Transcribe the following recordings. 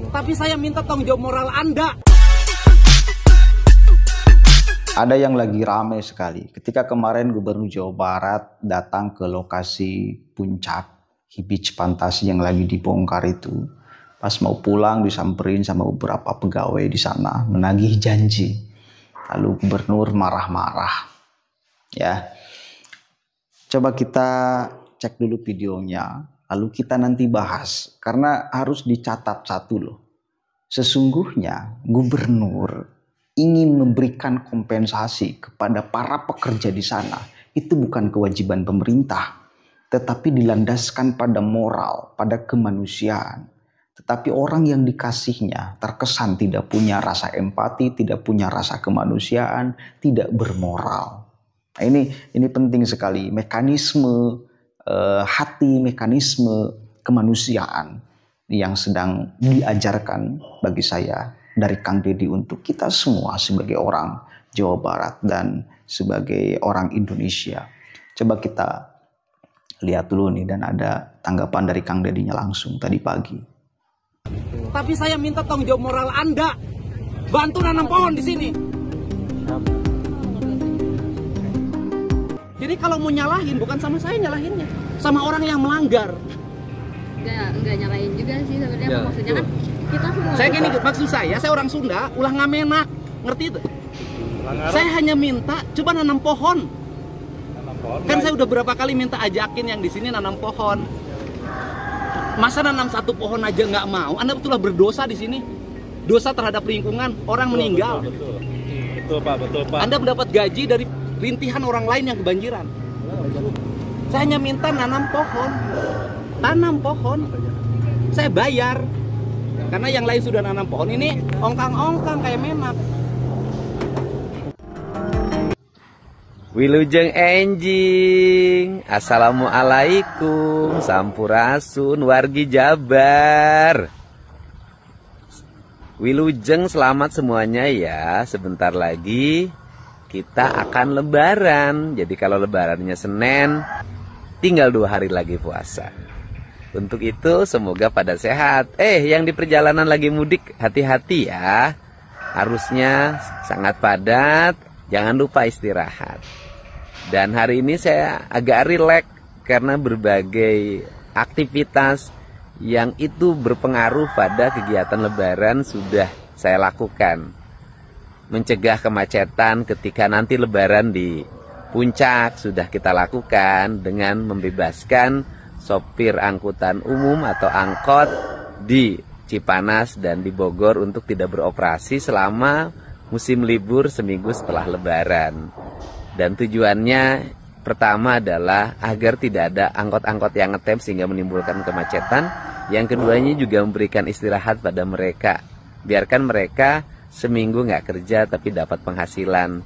Tapi saya minta tanggung jawab moral Anda. Ada yang lagi rame sekali ketika kemarin Gubernur Jawa Barat datang ke lokasi puncak Beach Fantasi yang lagi dibongkar itu. Pas mau pulang disamperin sama beberapa pegawai di sana menagih janji. Lalu Gubernur marah-marah. Ya. Coba kita cek dulu videonya, lalu kita nanti bahas. Karena harus dicatat satu loh. Sesungguhnya Gubernur ingin memberikan kompensasi kepada para pekerja di sana. Itu bukan kewajiban pemerintah, tetapi dilandaskan pada moral, pada kemanusiaan. Tetapi orang yang dikasihnya terkesan tidak punya rasa empati, tidak punya rasa kemanusiaan, tidak bermoral. Nah, ini penting sekali, mekanisme hati, mekanisme kemanusiaan yang sedang diajarkan bagi saya dari Kang Deddy untuk kita semua sebagai orang Jawa Barat dan sebagai orang Indonesia. Coba kita lihat dulu nih, dan ada tanggapan dari Kang Deddy-nya langsung tadi pagi. Tapi saya minta tanggung jawab moral Anda. Bantu nanam pohon di sini. Jadi kalau mau nyalahin, bukan sama saya nyalahinnya, sama orang yang melanggar. Enggak nyalahin juga sih sebenarnya, ya, maksudnya kan kita semua. Saya gini, maksud saya orang Sunda, ulah ngamenak, ngerti itu? Saya hanya minta coba nanam pohon. Kan saya udah berapa kali minta ajakin yang di sini nanam pohon. Masa nanam satu pohon aja nggak mau? Anda betullah berdosa di sini. Dosa terhadap lingkungan, orang meninggal. Betul Pak. Anda mendapat gaji dari rintihan orang lain yang kebanjiran. Saya hanya minta nanam pohon. Tanam pohon. Saya bayar. Karena yang lain sudah nanam pohon, ini ongkang-ongkang kayak menak. Wilujeng enjing, assalamualaikum, sampurasun, wargi Jabar. Wilujeng, selamat semuanya ya. Sebentar lagi kita akan lebaran. Jadi kalau lebarannya Senin, tinggal 2 hari lagi puasa. Untuk itu semoga pada sehat. Yang di perjalanan lagi mudik, hati-hati ya. Arusnya sangat padat, jangan lupa istirahat. Dan hari ini saya agak rileks karena berbagai aktivitas yang itu berpengaruh pada kegiatan lebaran sudah saya lakukan. Mencegah kemacetan ketika nanti lebaran di puncak sudah kita lakukan dengan membebaskan sopir angkutan umum atau angkot di Cipanas dan di Bogor untuk tidak beroperasi selama musim libur seminggu setelah lebaran. Dan tujuannya pertama adalah agar tidak ada angkot-angkot yang ngetem sehingga menimbulkan kemacetan. Yang keduanya juga memberikan istirahat pada mereka. Biarkan mereka seminggu nggak kerja tapi dapat penghasilan.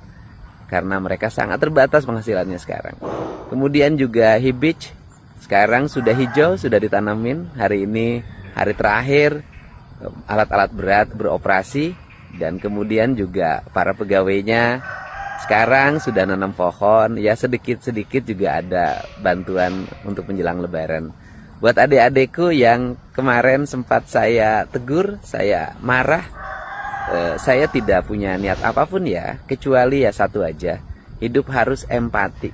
Karena mereka sangat terbatas penghasilannya sekarang. Kemudian juga Beach sekarang sudah hijau, sudah ditanamin. Hari ini hari terakhir alat-alat berat beroperasi. Dan kemudian juga para pegawainya sekarang sudah nanam pohon. Ya sedikit-sedikit juga ada bantuan untuk menjelang lebaran. Buat adik-adikku yang kemarin sempat saya tegur, saya marah, saya tidak punya niat apapun ya, kecuali ya satu aja, hidup harus empati.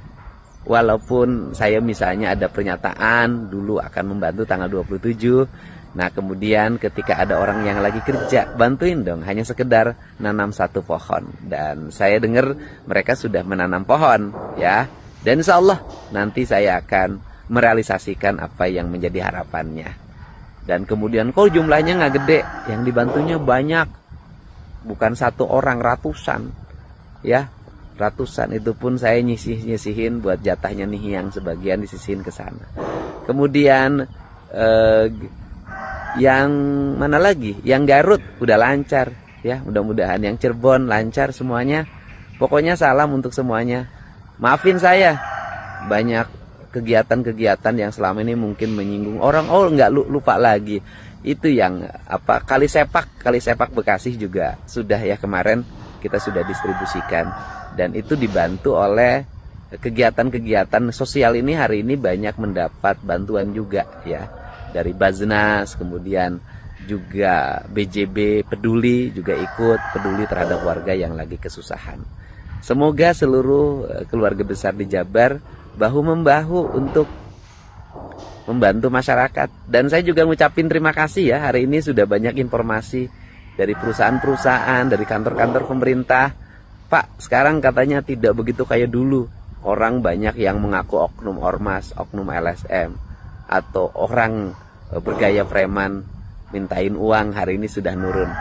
Walaupun saya misalnya ada pernyataan dulu akan membantu tanggal 27, nah kemudian ketika ada orang yang lagi kerja, bantuin dong, hanya sekedar nanam satu pohon. Dan saya dengar mereka sudah menanam pohon ya, dan insya Allah nanti saya akan merealisasikan apa yang menjadi harapannya. Dan kemudian kok jumlahnya nggak gede, yang dibantunya banyak, bukan satu orang, ratusan ya, ratusan. Itu pun saya nyisihin buat jatahnya nih, yang sebagian disisihin ke sana. Kemudian yang mana lagi, yang Garut udah lancar ya, mudah-mudahan yang Cirebon lancar semuanya. Pokoknya salam untuk semuanya. Maafin saya banyak kegiatan-kegiatan yang selama ini mungkin menyinggung orang. Oh nggak lupa lagi, itu yang apa, kali sepak Bekasi juga sudah ya, kemarin kita sudah distribusikan. Dan itu dibantu oleh kegiatan-kegiatan sosial ini. Hari ini banyak mendapat bantuan juga ya, dari Baznas, kemudian juga BJB peduli, juga ikut peduli terhadap warga yang lagi kesusahan. Semoga seluruh keluarga besar di Jabar bahu-membahu untuk membantu masyarakat. Dan saya juga ngucapin terima kasih ya, hari ini sudah banyak informasi dari perusahaan-perusahaan, dari kantor-kantor pemerintah. Pak, sekarang katanya tidak begitu kayak dulu. Orang banyak yang mengaku oknum ormas, oknum LSM, atau orang bergaya preman mintain uang, hari ini sudah nurun.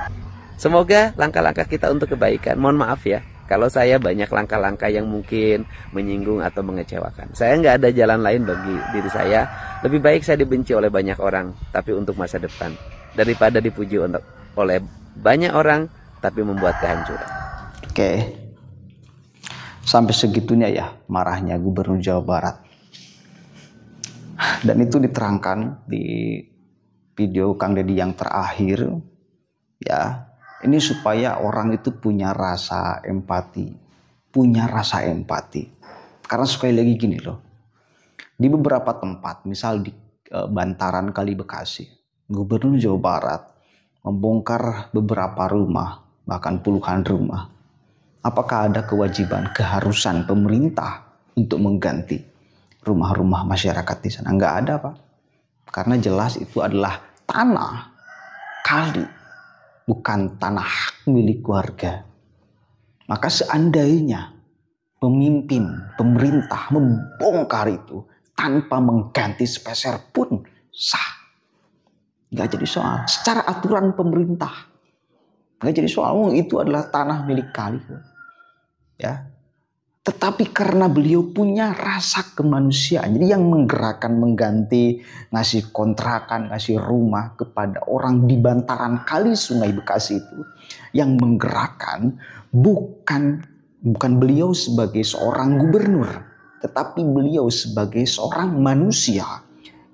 Semoga langkah-langkah kita untuk kebaikan. Mohon maaf ya kalau saya banyak langkah-langkah yang mungkin menyinggung atau mengecewakan. Saya nggak ada jalan lain bagi diri saya. Lebih baik saya dibenci oleh banyak orang, tapi untuk masa depan, daripada dipuji oleh banyak orang, tapi membuat kehancuran. Oke, sampai segitunya ya marahnya Gubernur Jawa Barat. Dan itu diterangkan di video Kang Deddy yang terakhir, ya. Ini supaya orang itu punya rasa empati. Karena sekali lagi gini loh. Di beberapa tempat, misal di Bantaran Kali Bekasi, Gubernur Jawa Barat membongkar beberapa rumah, bahkan puluhan rumah. Apakah ada kewajiban, keharusan pemerintah untuk mengganti rumah-rumah masyarakat di sana? Nggak ada, Pak. Karena jelas itu adalah tanah kali, bukan tanah milik warga. Maka seandainya pemimpin, pemerintah membongkar itu tanpa mengganti sepeser pun sah. Nggak jadi soal. Secara aturan pemerintah. Nggak jadi soal. Itu adalah tanah milik kali. Ya. Tetapi karena beliau punya rasa kemanusiaan, jadi yang menggerakkan, mengganti, ngasih kontrakan, ngasih rumah kepada orang di bantaran kali Sungai Bekasi itu, yang menggerakkan bukan beliau sebagai seorang gubernur, tetapi beliau sebagai seorang manusia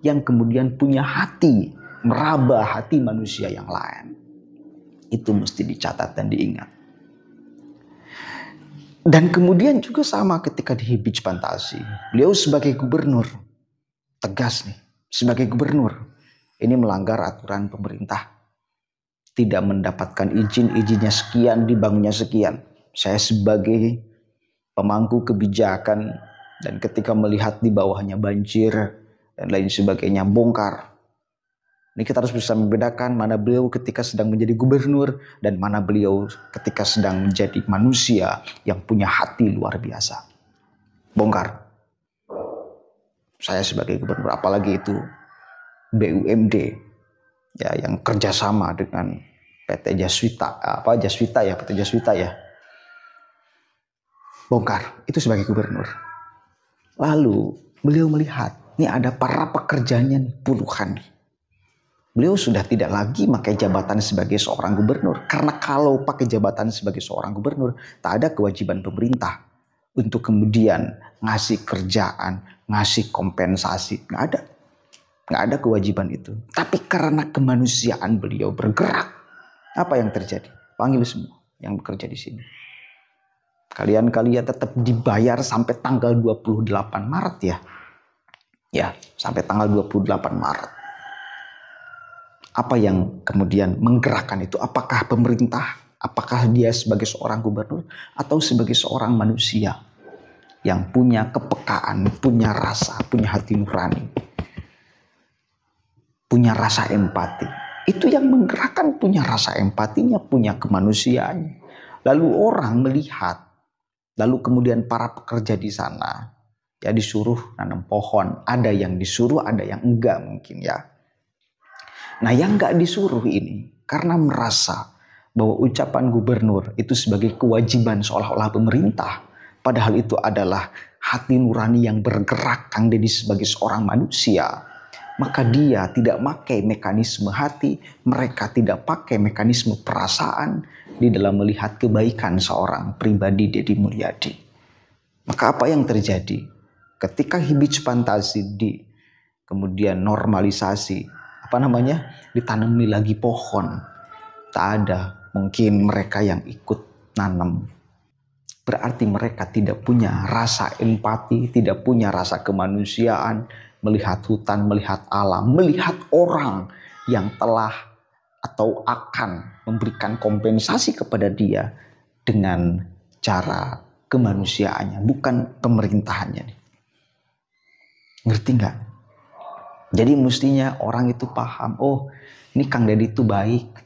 yang kemudian punya hati, meraba hati manusia yang lain. Itu mesti dicatat dan diingat. Dan kemudian juga sama ketika di Hibich Pantasi. Beliau sebagai gubernur, tegas nih, sebagai gubernur, ini melanggar aturan pemerintah. Tidak mendapatkan izinnya sekian, dibangunnya sekian. Saya sebagai pemangku kebijakan, dan ketika melihat di bawahnya banjir, dan lain sebagainya, bongkar. Ini kita harus bisa membedakan mana beliau ketika sedang menjadi gubernur dan mana beliau ketika sedang menjadi manusia yang punya hati luar biasa. Bongkar. Saya sebagai gubernur, apalagi itu BUMD ya, yang kerjasama dengan PT Jaswita, PT Jaswita ya. Bongkar, itu sebagai gubernur. Lalu beliau melihat, ini ada para pekerjanya nih, puluhan nih. Beliau sudah tidak lagi pakai jabatan sebagai seorang gubernur. Karena kalau pakai jabatan sebagai seorang gubernur, tak ada kewajiban pemerintah untuk kemudian ngasih kerjaan, ngasih kompensasi. Nggak ada. Nggak ada kewajiban itu. Tapi karena kemanusiaan beliau bergerak, apa yang terjadi? Panggil semua yang bekerja di sini. Kalian tetap dibayar sampai tanggal 28 Maret ya. Ya, sampai tanggal 28 Maret. Apa yang kemudian menggerakkan itu? Apakah pemerintah? Apakah dia sebagai seorang gubernur? Atau sebagai seorang manusia yang punya kepekaan, punya rasa, punya hati nurani, punya rasa empati? Itu yang menggerakkan, punya rasa empatinya, punya kemanusiaannya. Lalu orang melihat, lalu kemudian para pekerja di sana ya disuruh nanam pohon. Ada yang disuruh, ada yang enggak mungkin ya. Nah yang nggak disuruh ini karena merasa bahwa ucapan gubernur itu sebagai kewajiban seolah-olah pemerintah. Padahal itu adalah hati nurani yang bergerak Kang Deddy sebagai seorang manusia. Maka dia tidak pakai mekanisme hati, mereka tidak pakai mekanisme perasaan di dalam melihat kebaikan seorang pribadi Deddy Mulyadi. Maka apa yang terjadi? Ketika Hibich Pantasi kemudian normalisasi, ditanami lagi pohon, tak ada mungkin mereka yang ikut nanam. Berarti mereka tidak punya rasa empati, tidak punya rasa kemanusiaan, melihat hutan, melihat alam, melihat orang yang telah atau akan memberikan kompensasi kepada dia dengan cara kemanusiaannya, bukan pemerintahannya. Ngerti nggak? Jadi mestinya orang itu paham, oh ini Kang Deddy itu baik.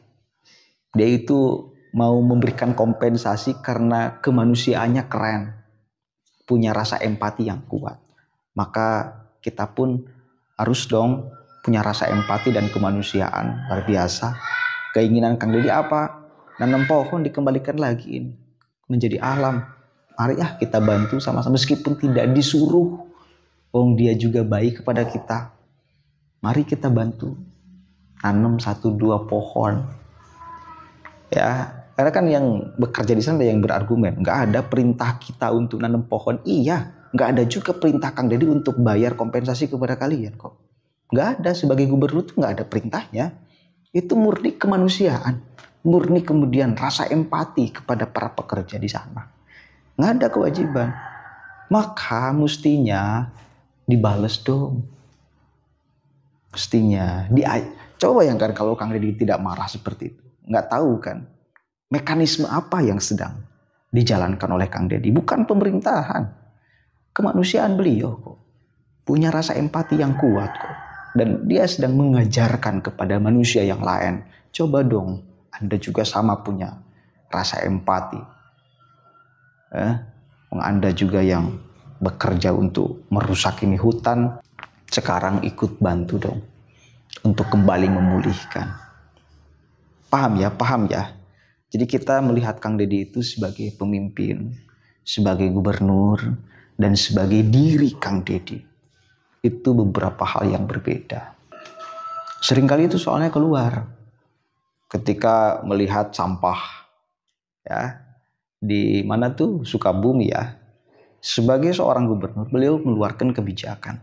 Dia itu mau memberikan kompensasi karena kemanusiaannya keren. Punya rasa empati yang kuat. Maka kita pun harus dong punya rasa empati dan kemanusiaan luar biasa. Keinginan Kang Deddy apa? Nanam pohon dikembalikan lagi ini menjadi alam. Mari kita bantu sama-sama meskipun tidak disuruh. Wong dia juga baik kepada kita. Mari kita bantu tanam 1-2 pohon. Ya, karena kan yang bekerja di sana ada yang berargumen, nggak ada perintah kita untuk nanam pohon. Iya, nggak ada juga perintah Kang Deddy untuk bayar kompensasi kepada kalian kok. Nggak ada, sebagai gubernur tuh nggak ada perintahnya. Itu murni kemanusiaan, murni kemudian rasa empati kepada para pekerja di sana. Nggak ada kewajiban. Maka mestinya dibales dong. Mestinya. Coba bayangkan kalau Kang Deddy tidak marah seperti itu. Nggak tahu kan mekanisme apa yang sedang dijalankan oleh Kang Deddy. Bukan pemerintahan. Kemanusiaan beliau kok. Punya rasa empati yang kuat kok. Dan dia sedang mengajarkan kepada manusia yang lain. Coba dong Anda juga sama punya rasa empati. Anda juga yang bekerja untuk merusak ini hutan. Sekarang ikut bantu dong. Untuk kembali memulihkan. Paham ya? Jadi kita melihat Kang Deddy itu sebagai pemimpin, sebagai gubernur, dan sebagai diri Kang Deddy. Itu beberapa hal yang berbeda. Seringkali itu soalnya keluar. Ketika melihat sampah, ya, di mana tuh Sukabumi ya. Sebagai seorang gubernur, beliau mengeluarkan kebijakan.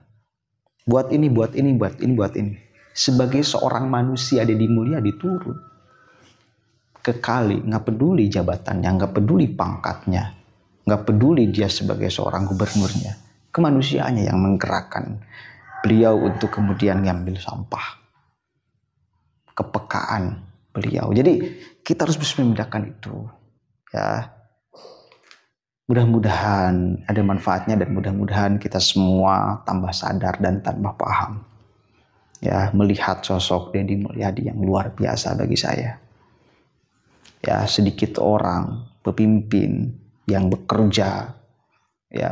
Buat ini. Sebagai seorang manusia Deddy Mulyadi turun. Kekali, nggak peduli jabatannya, nggak peduli pangkatnya, nggak peduli dia sebagai seorang gubernurnya. Kemanusiaannya yang menggerakkan beliau untuk kemudian ngambil sampah. Kepekaan beliau. Jadi kita harus bisa membedakan itu. Ya. Mudah-mudahan ada manfaatnya dan mudah-mudahan kita semua tambah sadar dan tambah paham. Ya, melihat sosok Deddy Mulyadi yang luar biasa bagi saya. Ya, sedikit orang pemimpin yang bekerja ya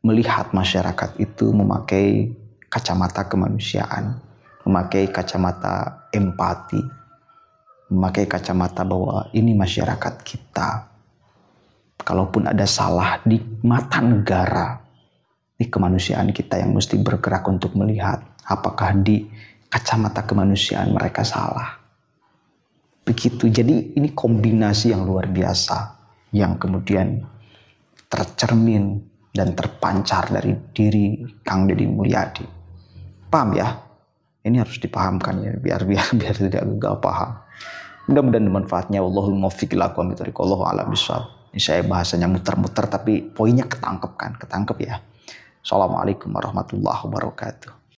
melihat masyarakat itu memakai kacamata kemanusiaan, memakai kacamata empati, memakai kacamata bahwa ini masyarakat kita. Kalaupun ada salah di mata negara, ini kemanusiaan kita yang mesti bergerak untuk melihat apakah di kacamata kemanusiaan mereka salah. Begitu. Jadi ini kombinasi yang luar biasa yang kemudian tercermin dan terpancar dari diri Kang Deddy Mulyadi. Paham ya? Ini harus dipahamkan ya biar tidak gagal paham. Mudah-mudahan manfaatnya. Wallahul muwaffiq ila aqwamit thoriq. Wallahu a'lam bishawab. Ini saya bahasanya muter-muter tapi poinnya ketangkep ya. Assalamualaikum warahmatullahi wabarakatuh.